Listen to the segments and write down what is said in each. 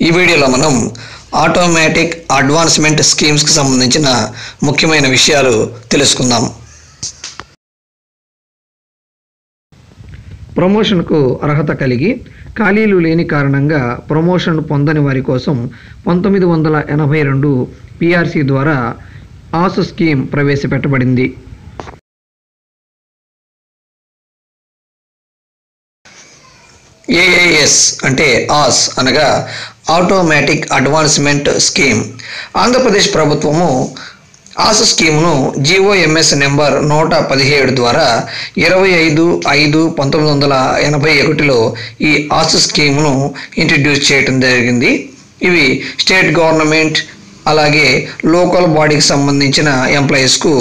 ఈ వీడియోలో మనం ఆటోమేటిక్ అడ్వాన్స్మెంట్ స్కీమ్స్కి సంబంధించిన ముఖ్యమైన విషయాలు తెలుసుకుందాం. ప్రమోషన్కు అర్హత కలిగి ఖాళీలు లేని కారణంగా ప్రమోషన్ పొందని వారి కోసం 1982 పిఆర్సి ద్వారా ఆస్ స్కీమ్ ప్రవేశపెట్టబడింది. ఏఏఎస్ అంటే ఆస్ అనగా ఆటోమేటిక్ అడ్వాన్స్మెంట్ స్కీమ్. ఆంధ్రప్రదేశ్ ప్రభుత్వము ఆస్ స్కీమ్ను జీఓఎంఎస్ నెంబర్ 117 ద్వారా 25/5/1981లో ఈ ఆస్ స్కీమ్ను ఇంట్రడ్యూస్ చేయడం జరిగింది. ఇవి స్టేట్ గవర్నమెంట్ అలాగే లోకల్ బాడీకి సంబంధించిన ఎంప్లాయీస్కు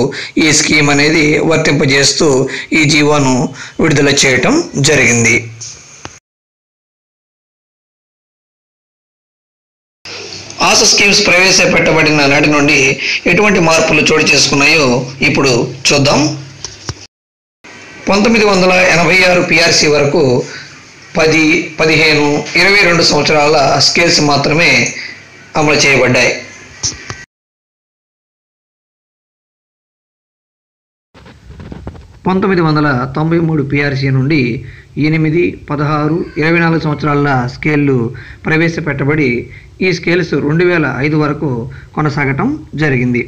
ఈ స్కీమ్ అనేది వర్తింపజేస్తూ ఈ జీవోను విడుదల చేయటం జరిగింది. ఆస్ స్కీమ్స్ ప్రవేశపెట్టబడిన నాటి నుండి ఎటువంటి మార్పులు చోటు చేసుకున్నాయో ఇప్పుడు చూద్దాం. 1986 పిఆర్సి వరకు 10, 15, 22 సంవత్సరాల స్కేల్స్ మాత్రమే అమలు చేయబడ్డాయి. 1993 పిఆర్సి నుండి 8, 16, 24 సంవత్సరాల స్కేళ్లు ప్రవేశపెట్టబడి ఈ స్కేల్స్ 2005 వరకు కొనసాగటం జరిగింది.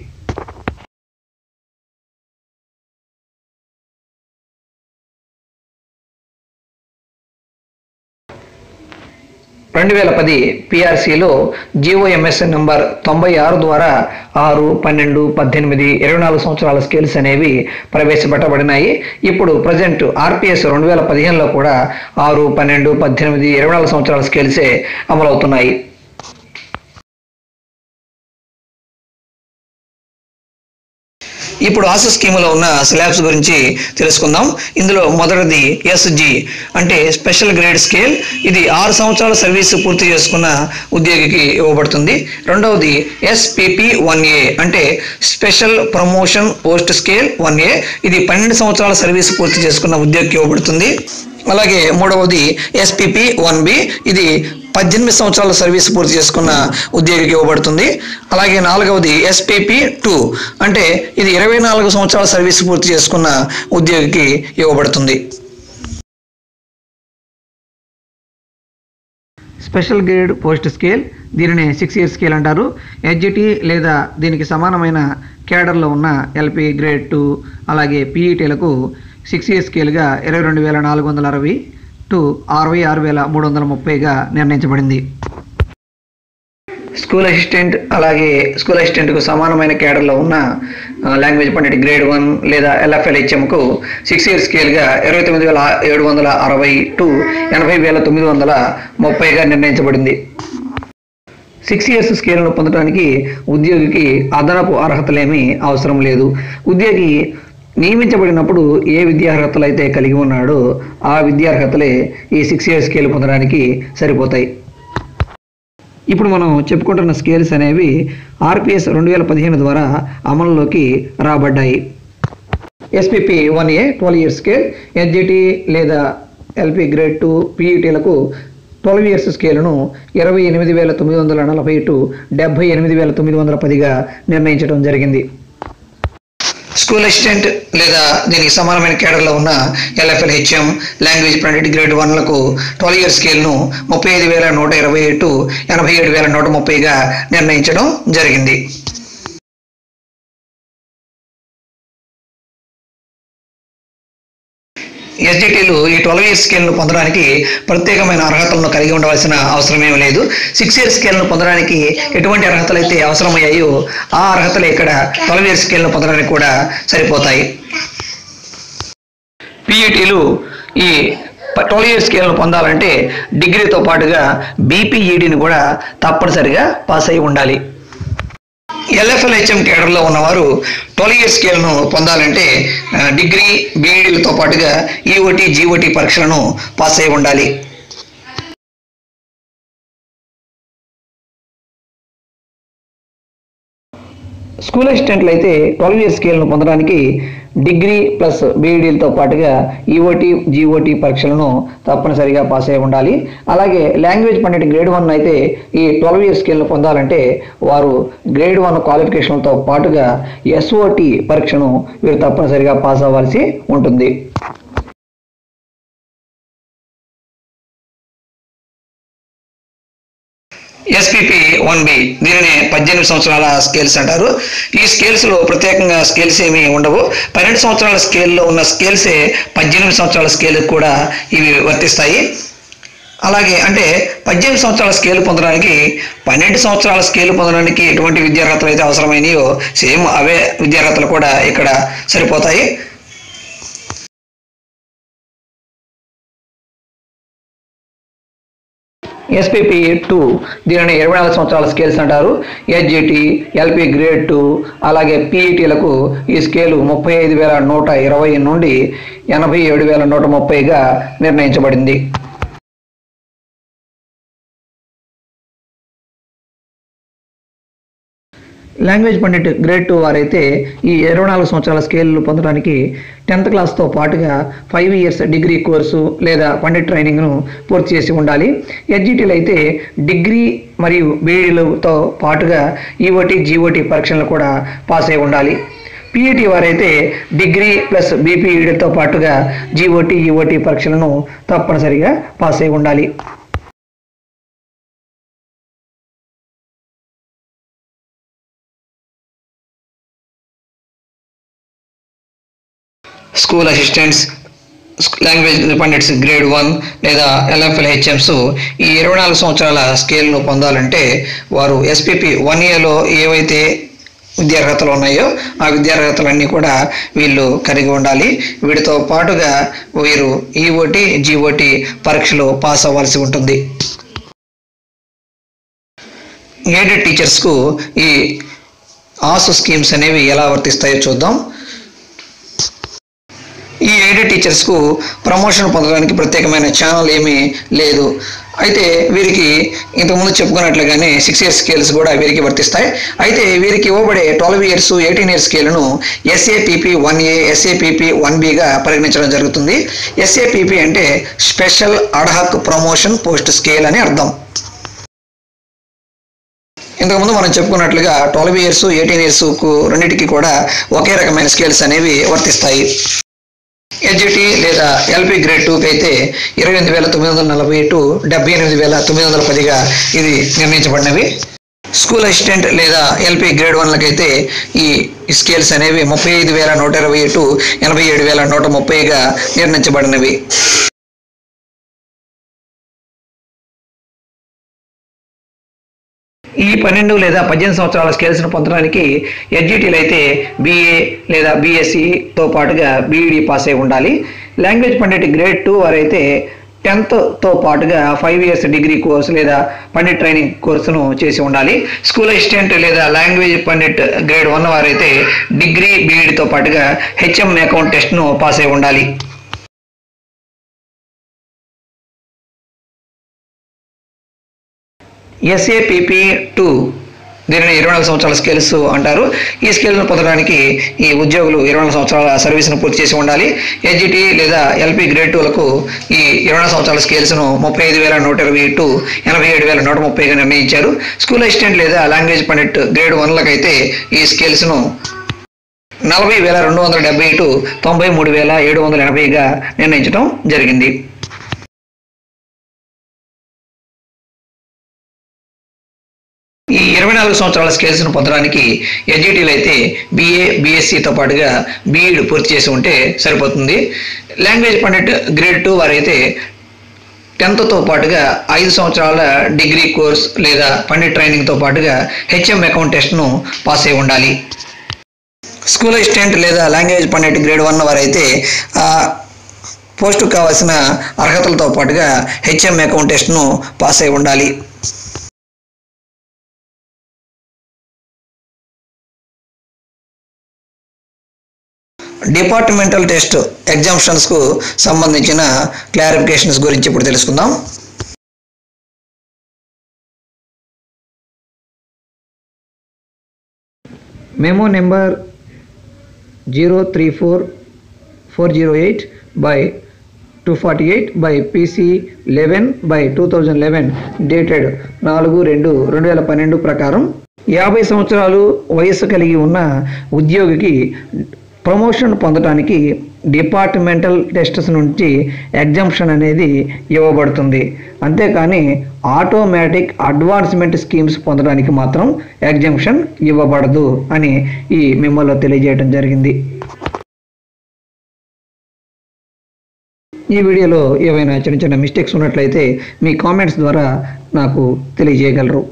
పిఆర్సీలో జీఓఎంఎస్ నెంబర్ 96 ద్వారా 6, 12, 18, 24 సంవత్సరాల స్కేల్స్ అనేవి ప్రవేశపెట్టబడినాయి. ఇప్పుడు ప్రజెంట్ ఆర్పిఎస్ 2015లో కూడా 6, 12, 18, 24 సంవత్సరాల స్కేల్సే అమలవుతున్నాయి. ఇప్పుడు ఆస్ స్కీములో ఉన్న స్లాబ్స్ గురించి తెలుసుకుందాం. ఇందులో మొదటిది ఎస్జి అంటే స్పెషల్ గ్రేడ్ స్కేల్. ఇది 6 సంవత్సరాల సర్వీసు పూర్తి చేసుకున్న ఉద్యోగికి ఇవ్వబడుతుంది. రెండవది ఎస్పిపి 1A అంటే special promotion post scale 1A. ఇది 12 సంవత్సరాల సర్వీసు పూర్తి చేసుకున్న ఉద్యోగికి ఇవ్వబడుతుంది. అలాగే మూడవది ఎస్పిపి 1B. ఇది 18 సంవత్సరాల సర్వీస్ పూర్తి చేసుకున్న ఉద్యోగికి ఇవ్వబడుతుంది. అలాగే నాలుగవది ఎస్పిపి 2 అంటే ఇది 24 సంవత్సరాల సర్వీస్ పూర్తి చేసుకున్న ఉద్యోగికి ఇవ్వబడుతుంది. స్పెషల్ గ్రేడ్ పోస్ట్ స్కేల్, దీనిని 6 ఇయర్ స్కేల్ అంటారు. హెచ్జిటి లేదా దీనికి సమానమైన కేడర్లో ఉన్న ఎల్పి గ్రేడ్ 2 అలాగే పిఈటీలకు 6 ఇయర్ స్కేల్గా 22,460 టు 66,330గా నిర్ణయించబడింది. స్కూల్ అసిస్టెంట్ అలాగే స్కూల్ అసిస్టెంట్కు సమానమైన కేడర్లో ఉన్న లాంగ్వేజ్ పండిట్ గ్రేడ్ 1 లేదా ఎల్ఎఫ్ఎల్హెచ్ఎంకు 6 ఇయర్ స్కేల్గా 29,760 టు 80,930గా నిర్ణయించబడింది. 6 ఇయర్స్ స్కేల్ను పొందడానికి ఉద్యోగికి అదనపు అర్హతలేమీ అవసరం లేదు. ఉద్యోగి నియమించబడినప్పుడు ఏ విద్యార్హతలు అయితే కలిగి ఉన్నాడో ఆ విద్యార్హతలే ఈ 6 ఇయర్ స్కేల్ పొందడానికి సరిపోతాయి. ఇప్పుడు మనం చెప్పుకుంటున్న స్కేల్స్ అనేవి ఆర్పిఎస్ 2015 ద్వారా అమలులోకి రాబడ్డాయి. SPP 1A 12 year scale, HGT లేదా ఎల్పి గ్రేడ్ 2 పిఈటీలకు 12 ఇయర్స్ స్కేలును 28,940 టు 78,910గా నిర్ణయించడం జరిగింది. స్కూల్ అసిస్టెంట్ లేదా దీనికి సమానమైన కేడర్లో ఉన్న ఎల్ఎఫ్ఎల్హెచ్ఎం లాంగ్వేజ్ పండిట్ గ్రేడ్ 1లకు 12 ఇయర్ స్కేల్ను 35,120 టు 87,130గా నిర్ణయించడం జరిగింది. ఎస్జిటీలు ఈ 12 ఇయర్ స్కేల్ను పొందడానికి ప్రత్యేకమైన అర్హతలను కలిగి ఉండవలసిన అవసరమేమీ లేదు. 6 ఇయర్ స్కేల్ను పొందడానికి ఎటువంటి అర్హతలు అయితే అవసరమయ్యాయో ఆ అర్హతలు ఇక్కడ 12 ఇయర్ స్కేల్ను పొందడానికి కూడా సరిపోతాయి. పిఈటీలు ఈ 12 ఇయర్ స్కేల్ను పొందాలంటే డిగ్రీతో పాటుగా బీపీఈడిని కూడా తప్పనిసరిగా పాస్ అయి ఉండాలి. ఎల్ఎఫ్ఎల్హెచ్ఎం కేడర్లో ఉన్నవారు 12 ఇయర్ స్కేల్ను పొందాలంటే డిగ్రీ బీఈడీలతో పాటుగా ఈఓటీ జీఓటీ పరీక్షలను పాస్ అయి ఉండాలి. స్కూల్ అసిస్టెంట్లు అయితే 12 ఇయర్స్ స్కేల్ను పొందడానికి డిగ్రీ ప్లస్ బీఈడీలతో పాటుగా ఈఓటీ జీఓటీ పరీక్షలను తప్పనిసరిగా పాస్ అయి ఉండాలి. అలాగే లాంగ్వేజ్ పండిట్ గ్రేడ్ 1 అయితే ఈ 12 ఇయర్స్ స్కేల్ను పొందాలంటే వారు గ్రేడ్ 1 క్వాలిఫికేషన్లతో పాటుగా ఎస్ఓటీ పరీక్షను వీరు తప్పనిసరిగా పాస్ అవ్వాల్సి ఉంటుంది. ఎస్పీపీ 1B దీనిని 18 సంవత్సరాల స్కేల్స్ అంటారు. ఈ స్కేల్స్లో ప్రత్యేకంగా స్కేల్స్ ఏమీ ఉండవు. 12 సంవత్సరాల స్కేల్లో ఉన్న స్కేల్సే 18 సంవత్సరాల స్కేల్ కూడా ఇవి వర్తిస్తాయి. అలాగే అంటే 18 సంవత్సరాల స్కేల్ పొందడానికి 12 సంవత్సరాల స్కేల్ పొందడానికి ఎటువంటి విద్యార్హతలు అయితే అవసరమైనయో సేమ్ అవే విద్యార్హతలు కూడా ఇక్కడ సరిపోతాయి. ఎస్పీపీ 2 దీనిని 24 సంవత్సరాల స్కేల్స్ అంటారు. హెచ్జిటి, ఎల్పి గ్రేడ్ 2 అలాగే పీఈటీలకు ఈ స్కేలు 35,120 నుండి 87,130గా నిర్ణయించబడింది. లాంగ్వేజ్ పండిట్ గ్రేడ్ 2 వారైతే ఈ 24 సంవత్సరాల స్కేల్ పొందడానికి 10th క్లాస్తో పాటుగా 5 ఇయర్స్ డిగ్రీ కోర్సు లేదా పండిట్ ట్రైనింగ్ను పూర్తి చేసి ఉండాలి. హెచ్జిటీలు అయితే డిగ్రీ మరియు బీఈడీలతో పాటుగా ఈఓటీ జీఓటీ పరీక్షలను కూడా పాస్ అయి ఉండాలి. పీఈటీ వారైతే డిగ్రీ ప్లస్ బీపీఈడీతో పాటుగా జీఓటీ ఈఓటీ పరీక్షలను తప్పనిసరిగా పాస్ అయి ఉండాలి. School assistants, language pundits grade 1 లేదా ఎల్ఎఫ్ఎల్ హెచ్ఎంస్ ఈ 24 సంవత్సరాల స్కేల్ను పొందాలంటే వారు ఎస్పీపీ 1Aలో ఏవైతే విద్యార్హతలు ఉన్నాయో ఆ విద్యార్హతలన్నీ కూడా వీళ్ళు కలిగి ఉండాలి. వీటితో పాటుగా వీరు ఈఓటీ జీఓటీ పరీక్షలు పాస్ అవ్వాల్సి ఉంటుంది. ఎయిడెడ్ టీచర్స్కు ఈ ఆసు స్కీమ్స్ అనేవి ఎలా వర్తిస్తాయో చూద్దాం. ఈ ఎయిడెడ్ టీచర్స్కు ప్రమోషన్ పొందడానికి ప్రత్యేకమైన ఛానల్ ఏమీ లేదు. అయితే వీరికి ఇంతకుముందు చెప్పుకున్నట్లుగానే 6 ఇయర్స్ స్కేల్స్ కూడా వీరికి వర్తిస్తాయి. అయితే వీరికి ఇవ్వబడే 12 ఇయర్స్ 18 ఇయర్స్ స్కేల్ను ఎస్ఏపిపి 1A ఎస్ఏపిపి 1Bగా పరిగణించడం జరుగుతుంది. ఎస్ఏపిపి అంటే special ad hoc promotion post scale అని అర్థం. ఇంతకుముందు మనం చెప్పుకున్నట్లుగా 12 ఇయర్స్ 18 ఇయర్స్కు రెండింటికి కూడా ఒకే రకమైన స్కేల్స్ అనేవి వర్తిస్తాయి. హెచ్జిటి లేదా ఎల్పి గ్రేడ్ 2కి అయితే 28,940 టు 78,910గా ఇది నిర్ణయించబడినవి. స్కూల్ అసిస్టెంట్ లేదా ఎల్పి గ్రేడ్ 1లకి అయితే ఈ స్కేల్స్ అనేవి 35,120 టు 87,130గా నిర్ణయించబడినవి. ఈ 12 లేదా 18 సంవత్సరాల స్కేల్స్ను పొందడానికి హెచ్జిటీలు అయితే బీఏ లేదా బీఎస్సీతో పాటుగా బీఈడీ పాస్ అయి ఉండాలి. లాంగ్వేజ్ పండిట్ గ్రేడ్ 2 వారైతే 10th పాటుగా 5 ఇయర్స్ డిగ్రీ కోర్సు లేదా పండిట్ ట్రైనింగ్ కోర్సును చేసి ఉండాలి. స్కూల్ అసిస్టెంట్ లేదా లాంగ్వేజ్ పండిట్ గ్రేడ్ 1 వారైతే డిగ్రీ బీఈడీతో పాటుగా హెచ్ఎం అకౌంట్ టెస్ట్ను పాస్ అయి ఉండాలి. ఎస్ఏపిపి 2 దీనిని 24 సంవత్సరాల స్కేల్స్ అంటారు. ఈ స్కేల్ను పొందడానికి ఈ ఉద్యోగులు 24 సంవత్సరాల సర్వీస్ను పూర్తి చేసి ఉండాలి. హెచ్జిటి లేదా ఎల్పి గ్రేడ్ 2లకు ఈ 24 సంవత్సరాల స్కేల్స్ను 35,120 టు 87,130గా నిర్ణయించారు. స్కూల్ అసిస్టెంట్ లేదా లాంగ్వేజ్ పండిట్ గ్రేడ్ 1లకి అయితే ఈ స్కేల్స్ను 40,270 టు 93,780గా నిర్ణయించడం జరిగింది. ఈ 24 సంవత్సరాల స్కేల్స్ను పొందడానికి హెచ్జిటీలు అయితే బీఏ బీఎస్సీతో పాటుగా బీఈడ్ పూర్తి చేసి ఉంటే సరిపోతుంది. లాంగ్వేజ్ పండిట్ గ్రేడ్ 2 వారైతే 10th పాటుగా 5 సంవత్సరాల డిగ్రీ కోర్స్ లేదా పండిట్ ట్రైనింగ్తో పాటుగా హెచ్ఎం అకౌంట్ టెస్ట్ను పాస్ అయి ఉండాలి. స్కూల్ అసిస్టెంట్ లేదా లాంగ్వేజ్ పండిట్ గ్రేడ్ 1 వారైతే పోస్టుకు కావాల్సిన అర్హతలతో పాటుగా హెచ్ఎం అకౌంట్ టెస్ట్ను పాస్ అయి ఉండాలి. డిపార్ట్మెంటల్ టెస్ట్ ఎగ్జామ్షన్స్కు సంబంధించిన క్లారిఫికేషన్స్ గురించి ఇప్పుడు తెలుసుకుందాం. మెమో నెంబర్ 034448/248/PC11/2011 డేటెడ్ 4/2/2012 ప్రకారం 50 సంవత్సరాలు వయస్సు కలిగి ఉన్న ఉద్యోగికి ప్రమోషన్ పొందడానికి డిపార్ట్మెంటల్ టెస్ట్స్ నుంచి ఎగ్జంప్షన్ అనేది ఇవ్వబడుతుంది. అంతేకాని ఆటోమేటిక్ అడ్వాన్స్మెంట్ స్కీమ్స్ పొందడానికి మాత్రం ఎగ్జంప్షన్ ఇవ్వబడదు అని ఈ మెమోలో తెలియజేయడం జరిగింది. ఈ వీడియోలో ఏవైనా చిన్న చిన్న మిస్టేక్స్ ఉన్నట్లయితే మీ కామెంట్స్ ద్వారా నాకు తెలియజేయగలరు.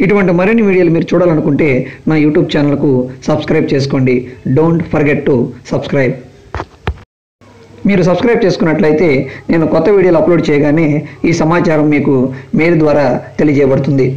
ఇటువంటి మరిన్ని వీడియోలు మీరు చూడాలనుకుంటే నా యూట్యూబ్ ఛానల్కు సబ్స్క్రైబ్ చేసుకోండి. Don't forget to subscribe. మీరు సబ్స్క్రైబ్ చేసుకున్నట్లయితే నేను కొత్త వీడియోలు అప్లోడ్ చేయగానే ఈ సమాచారం మీకు మెయిల్ ద్వారా తెలియజేయబడుతుంది.